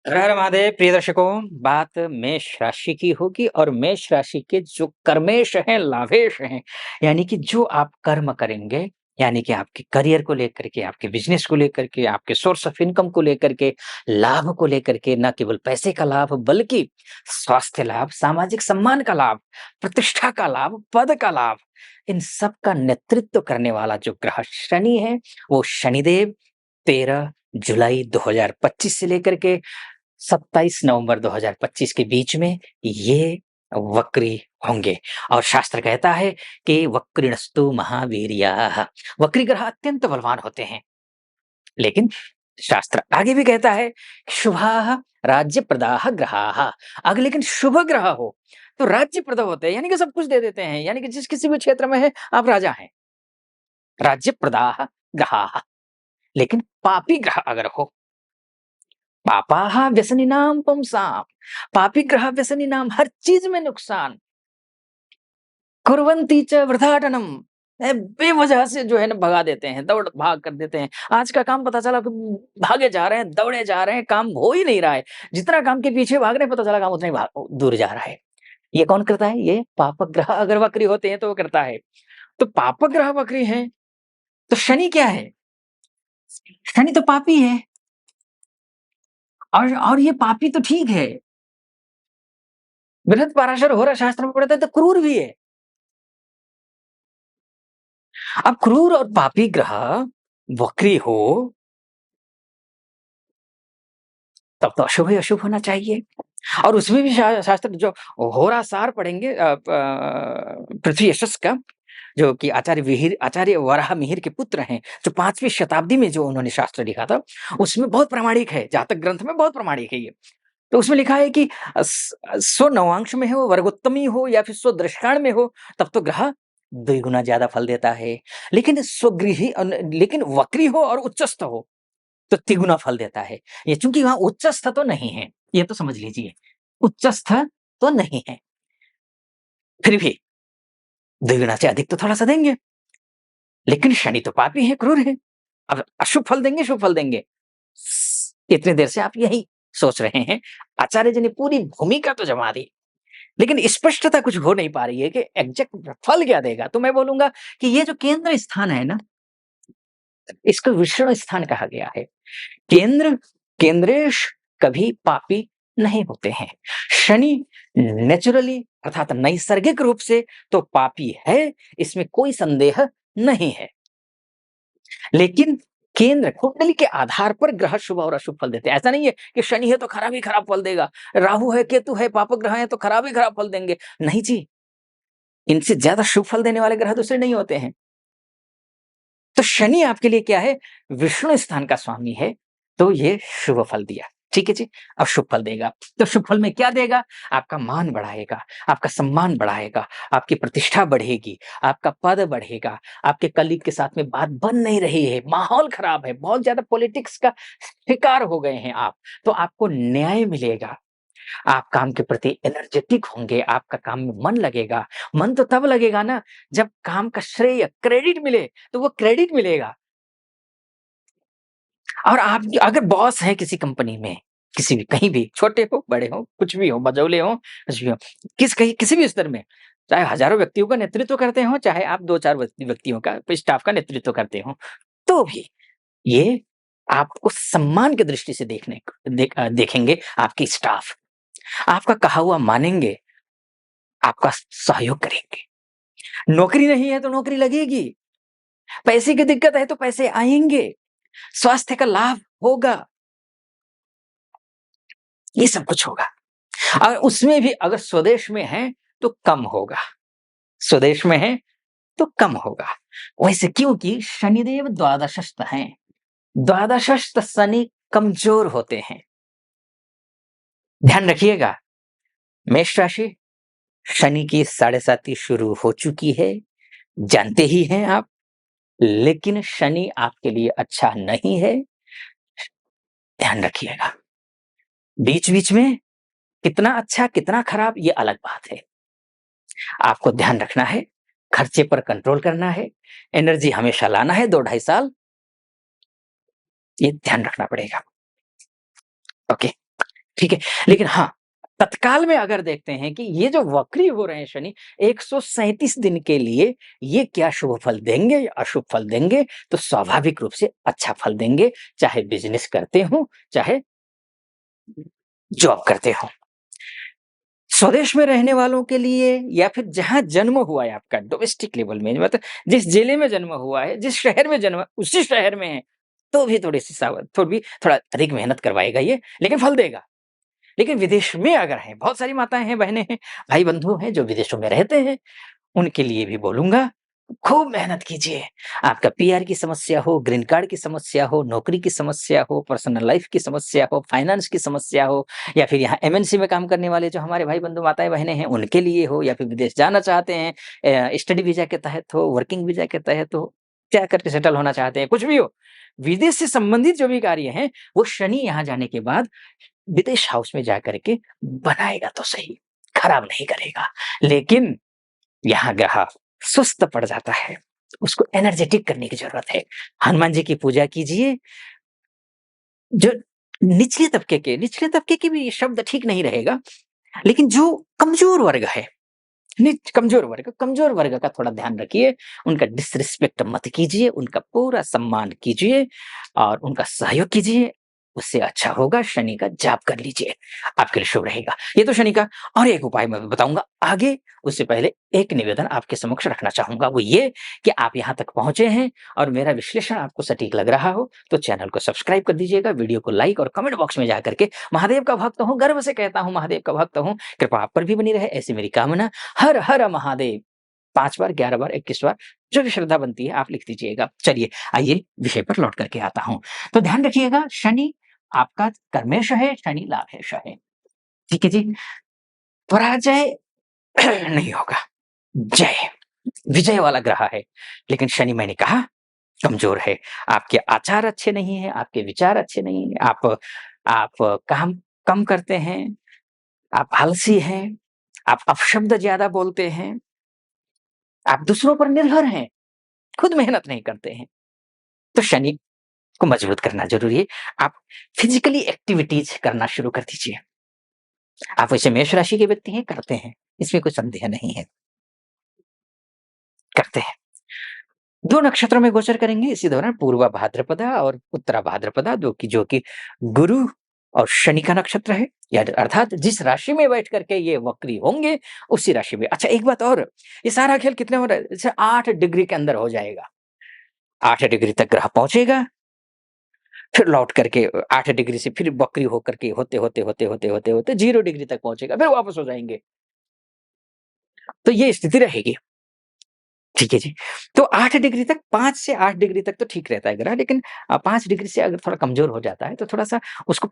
हर हर महादेव प्रिय दर्शकों, बात मेष राशि की होगी और मेष राशि के जो कर्मेश हैं, लाभेश हैं, यानी कि जो आप कर्म करेंगे, यानी कि आपके करियर को लेकर के, आपके बिज़नेस को लेकर के, आपके सोर्स ऑफ इनकम को लेकर के, लाभ को लेकर के, ना केवल पैसे का लाभ बल्कि स्वास्थ्य लाभ, सामाजिक सम्मान का लाभ, प्रतिष्ठा का लाभ, पद का लाभ, इन सब का नेतृत्व करने वाला जो ग्रह शनि है, वो शनिदेव 13 जुलाई 2025 से लेकर के 27 नवंबर 2025 के बीच में ये वक्री होंगे और शास्त्र कहता है कि वक्रिणस्तु महावीर्याः। वक्री ग्रह अत्यंत बलवान होते हैं, लेकिन शास्त्र आगे भी कहता है शुभाः राज्यप्रदाः ग्रहाः। अगर लेकिन शुभ ग्रह हो तो राज्यप्रद होते हैं, यानी कि सब कुछ दे देते हैं, यानी कि जिस किसी भी क्षेत्र में है आप राजा हैं। राज्यप्रदाः ग्रहाः। लेकिन पापी ग्रह अगर हो, पापाः व्यसनिनां पुंसां, पापी ग्रह व्यसनिनां, हर चीज में नुकसान, कुर्वन्ति च वृथाटनम्, बेवजह से जो है ना भगा देते हैं, दौड़ भाग कर देते हैं। आज का काम पता चला कि भागे जा रहे हैं, दौड़े जा रहे हैं, काम हो ही नहीं रहा है। जितना काम के पीछे भाग रहे हैं, पता चला काम उतना ही दूर जा रहा है। ये कौन करता है? ये पापक ग्रह अगर वक्री होते हैं तो वो करता है। तो पापक ग्रह वक्री है तो शनि क्या है? शनि तो पापी है। और ये पापी तो ठीक है, बृहद पराशर होरा शास्त्र में पढ़ते हैं तो क्रूर भी है। अब क्रूर और पापी ग्रह वक्री हो तब तो अशुभ ही अशुभ होना चाहिए। और उसमें भी शास्त्र जो होरासार पढ़ेंगे पृथ्वी यशस का, जो कि आचार्य वराह मिहिर के पुत्र हैं, जो 5वीं शताब्दी में जो उन्होंने शास्त्र लिखा था, उसमें बहुत प्रामाणिक है, जातक ग्रंथ में बहुत प्रामाणिक है ये। तो उसमें लिखा है कि स्व नवांश में हो, वर्गोत्तमी हो या फिर स्व दृष्टान में हो, तब तो ग्रह द्विगुना ज्यादा फल देता है। लेकिन स्वगृही लेकिन वक्री हो और उच्चस्थ हो तो तिगुना फल देता है। ये चूंकि वहां उच्चस्थ तो नहीं है, ये तो समझ लीजिए, उच्चस्थ तो नहीं है, फिर भी द्विगुना से अधिक तो थोड़ा सा देंगे। लेकिन शनि तो पापी है, क्रूर है, अब अशुभ फल देंगे, शुभ फल देंगे। इतनी देर से आप यही सोच रहे हैं। आचार्य जी ने पूरी भूमिका तो जमा दी, लेकिन स्पष्टता कुछ हो नहीं पा रही है कि एग्जैक्ट फल क्या देगा। तो मैं बोलूंगा कि ये जो केंद्र स्थान है ना, इसको विषण स्थान कहा गया है। केंद्र केंद्रेश कभी पापी नहीं होते हैं। शनि नेचुरली अर्थात नैसर्गिक रूप से तो पापी है, इसमें कोई संदेह नहीं है। लेकिन केंद्र कुंडली के आधार पर ग्रह शुभ और अशुभ फल देते हैं। ऐसा नहीं है कि शनि है तो खराब ही खराब फल देगा, राहु है, केतु है, पापक ग्रह है तो खराब ही खराब फल देंगे। नहीं जी, इनसे ज्यादा शुभ फल देने वाले ग्रह दूसरे नहीं होते हैं। तो शनि आपके लिए क्या है? विष्णु स्थान का स्वामी है, तो ये शुभ फल दिया। ठीक है जी। अब शुभ फल देगा, तो शुभ फल में क्या देगा? आपका मान बढ़ाएगा, आपका सम्मान बढ़ाएगा, आपकी प्रतिष्ठा बढ़ेगी, आपका पद बढ़ेगा, आपके कलीग के साथ में बात बन नहीं रही है, माहौल खराब है, बहुत ज्यादा पॉलिटिक्स का शिकार हो गए हैं आप, तो आपको न्याय मिलेगा। आप काम के प्रति एनर्जेटिक होंगे, आपका काम में मन लगेगा। मन तो तब लगेगा ना जब काम का श्रेय, क्रेडिट मिले, तो वो क्रेडिट मिलेगा। और आप अगर बॉस हैं किसी कंपनी में, किसी भी कहीं भी, छोटे हो, बड़े हो, कुछ भी हो, बजौले हो, कुछ भी हो, किसी भी स्तर में, चाहे हज़ारों व्यक्तियों का नेतृत्व करते हो, चाहे आप 2-4 व्यक्तियों का, स्टाफ का नेतृत्व करते हो, तो भी ये आपको सम्मान की दृष्टि से देखेंगे आपके स्टाफ। आपका कहा हुआ मानेंगे, आपका सहयोग करेंगे। नौकरी नहीं है तो नौकरी लगेगी, पैसे की दिक्कत है तो पैसे आएंगे, स्वास्थ्य का लाभ होगा, ये सब कुछ होगा। और उसमें भी अगर स्वदेश में है तो कम होगा, स्वदेश में है तो कम होगा। वैसे क्योंकि शनिदेव द्वादशस्थ हैं, द्वादशस्थ शनि कमजोर होते हैं। ध्यान रखिएगा, मेष राशि, शनि की 7.5 शुरू हो चुकी है, जानते ही हैं आप। लेकिन शनि आपके लिए अच्छा नहीं है, ध्यान रखिएगा। बीच-बीच में कितना अच्छा, कितना खराब, ये अलग बात है। आपको ध्यान रखना है, खर्चे पर कंट्रोल करना है, एनर्जी हमेशा लाना है 2 ढाई साल, ये ध्यान रखना पड़ेगा। ओके। ठीक है? लेकिन हाँ, तत्काल में अगर देखते हैं कि ये जो वक्री हो रहे हैं शनि 137 दिन के लिए ये क्या शुभ फल देंगे या अशुभ फल देंगे, तो स्वाभाविक रूप से अच्छा फल देंगे, चाहे बिज़नेस करते हों, चाहे जॉब करते हों। स्वदेश में रहने वालों के लिए या फिर जहाँ जन्म हुआ है आपका डोमेस्टिक लेवल में मतलब जिस जिले में जन्म हुआ है, जिस शहर में जन्म उसी शहर में है, तो भी थोड़ी-सी सावध तो भी थोड़ा अधिक मेहनत करवाएगा ये, लेकिन फल देगा। लेकिन विदेश में अगर हैं, बहुत सारी माताएँ हैं, बहनें हैं, भाई-बंधु हैं जो विदेशों में रहते हैं, उनके लिए भी बोलूँगा, खूब मेहनत कीजिए। आपका पीआर की समस्या हो, ग्रीन कार्ड की समस्या हो, नौकरी की समस्या हो, पर्सनल लाइफ़ की समस्या हो, फाइनेंस की समस्या हो या फिर यहाँ एमएनसी में काम करने वाले जो हमारे भाई-बंधु, माताएँ-बहनें हैं, उनके लिए हो या फिर विदेश जाना चाहते हैं स्टडी वीज़ा के तहत हो, वर्किंग वीज़ा के तहत हो, क्या करके सेटल होना चाहते हैं, कुछ भी हो। विदेश से संबंधित जो भी कार्य हैं, वो शनि यहाँ जाने के बाद विदेश हाउस में जाकर के बनाएगा तो सही, खराब नहीं करेगा। लेकिन यहाँ ग्रह सुस्त पड़ जाता है, उसको एनर्जेटिक करने की ज़रूरत है। हनुमान जी की पूजा कीजिए, जो निचले तबके के भी ये शब्द ठीक नहीं रहेगा, लेकिन जो कमज़ोर वर्ग है, कमज़ोर वर्ग का थोड़ा ध्यान रखिए, उनका डिसरिस्पेक्ट मत कीजिए, उनका पूरा सम्मान कीजिए और उनका सहयोग कीजिए, उससे अच्छा होगा शनि का जाप कर लीजिए, आपके लिए शुभ रहेगा। ये तो शनि का और एक उपाय मैं बताऊँगा आगे, उससे पहले एक निवेदन आपके समक्ष रखना चाहूँगा, वो ये कि आप यहाँ तक पहुँचे हैं और मेरा विश्लेषण आपको सटीक लग रहा हो, तो चैनल को सब्सक्राइब कर दीजिएगा, वीडियो को लाइक और कमेंट बॉक्स में जाकर के महादेव का भक्त हूँ, गर्व से कहता हूँ महादेव का भक्त हूँ, कृपा आप पर भी बनी रहे ऐसी मेरी कामना। हर हर महादेव 5 बार, 11 बार, 21 बार जो भी श्रद्धा बनती है आप लिख दीजिएगा। चलिए आइए विषय पर लौट करके आता हूँ। तो ध्यान रखिएगा शनि आपका कर्मेश है, शनि लाभेश है। ठीक है जी? पराजय नहीं होगा, जय, विजय वाला ग्रह है। लेकिन शनि मैंने कहा कमज़ोर है। आपके आचार अच्छे नहीं हैं, आपके विचार अच्छे नहीं हैं, आप काम कम करते हैं, आप आलसी हैं, आप अपशब्द ज़्यादा बोलते हैं, आप दूसरों पर निर्भर हैं, खुद मेहनत नहीं करते हैं। तो शनि को मजबूत करना ज़रूरी है। आप फिज़िकली एक्टिविटीज़ करना शुरू कर दीजिए। आप वैसे मेष राशि के व्यक्ति हैं, करते हैं, इसमें कोई संदेह नहीं है, करते हैं। 2 नक्षत्रों में गोचर करेंगे इसी दौरान पूर्वा भाद्रपदा और उत्तरा भाद्रपदा जो कि गुरु और शनि का नक्षत्र है या अर्थात जिस राशि में बैठ करके ये वक्री होंगे, उसी राशि में। अच्छा एक बात और, ये सारा खेल कितने हो रहा है? जैसे 8 डिग्री के अंदर हो जाएगा। 8 डिग्री तक ग्रह पहुँचेगा, फिर लौट करके 8 डिग्री से फिर वक्री होकर के होते 0 डिग्री तक पहुँचेगा, फिर वापस हो जाएँगे। तो ये स्थिति रहेगी। ठीक है जी। तो 8 डिग्री तक 5 से 8 डिग्री तक तो ठीक रहता है ग्रह लेकिन 5 डिग्री से अगर थोड़ा कमज़ोर हो जाता है तो थोड़ा-सा उसको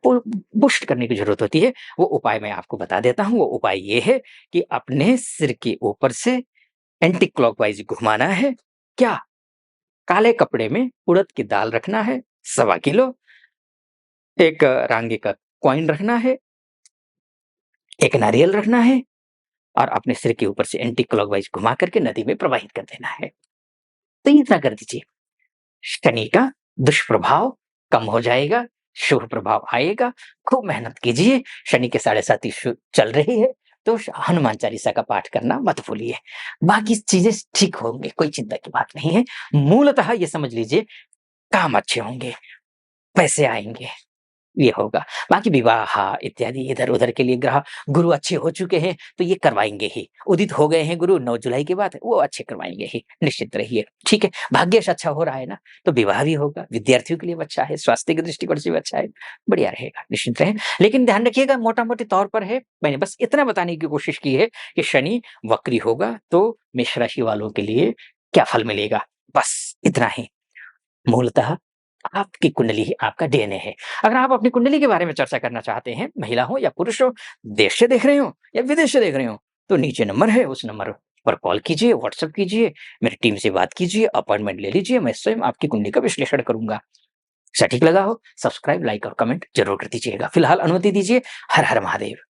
बूस्ट करने की ज़रूरत होती है। वो उपाय मैं आपको बता देता हूँ। वो उपाय ये है कि अपने सिर के ऊपर से एंटी क्लॉकवाइज़ घुमाना है। क्या? काले कपड़े में उड़द की दाल रखना है, सवा किलो, एक रांगे का कॉइन रखना है, एक नारियल रखना है और अपने सिर के ऊपर से एंटी क्लॉकवाइज़ घुमा कर के नदी में प्रवाहित कर देना है। तो इतना कर दीजिए। शनि का दुष्प्रभाव कम हो जाएगा, शुभ प्रभाव आएगा, खूब मेहनत कीजिए, शनि के साढ़े साती चल रही है, तो हनुमान चालीसा का पाठ करना मत भूलिए। बाकी चीज़ें ठीक होंगी, कोई चिंता की बात नहीं है। मूलतः ये समझ लीजिए काम अच्छे होंगे, पैसे आएँगे। ये होगा। बाकी विवाह इत्यादि इधर-उधर के लिए ग्रह गुरु अच्छे हो चुके हैं, तो ये करवाएँगे ही। उदित हो गए हैं गुरु 9 जुलाई के बाद, वो अच्छे करवाएँगे ही, निश्चिंत रहिए। ठीक है? भाग्यश अच्छा हो रहा है ना, तो विवाह भी होगा, विद्यार्थियों के लिए भी अच्छा है, स्वास्थ्य के दृष्टिकोण से भी अच्छा है, बढ़िया रहेगा, निश्चिंत रहें। लेकिन ध्यान रखिएगा मोटा-मोटी तौर पर है, मैंने बस इतना बताने की कोशिश की है कि शनि वक्री होगा, तो मेष राशि वालों के लिए क्या फल मिलेगा, बस इतना ही। मूलतः आपकी कुंडली ही आपका डीएनए है। अगर आप अपनी कुंडली के बारे में चर्चा करना चाहते हैं, महिला हो या पुरुष हो, देश से देख रहे हो या विदेश से देख रहे हो, तो नीचे नंबर है, उस नंबर पर कॉल कीजिए, व्हाट्सएप कीजिए, मेरी टीम से बात कीजिए, अपॉइंटमेंट ले लीजिए, मैं स्वयं आपकी कुंडली का विश्लेषण करूँगा। सटीक लगा हो, सब्सक्राइब, लाइक और कमेंट ज़रूर कर दीजिएगा। फिलहाल अनुमति दीजिए। हर हर महादेव।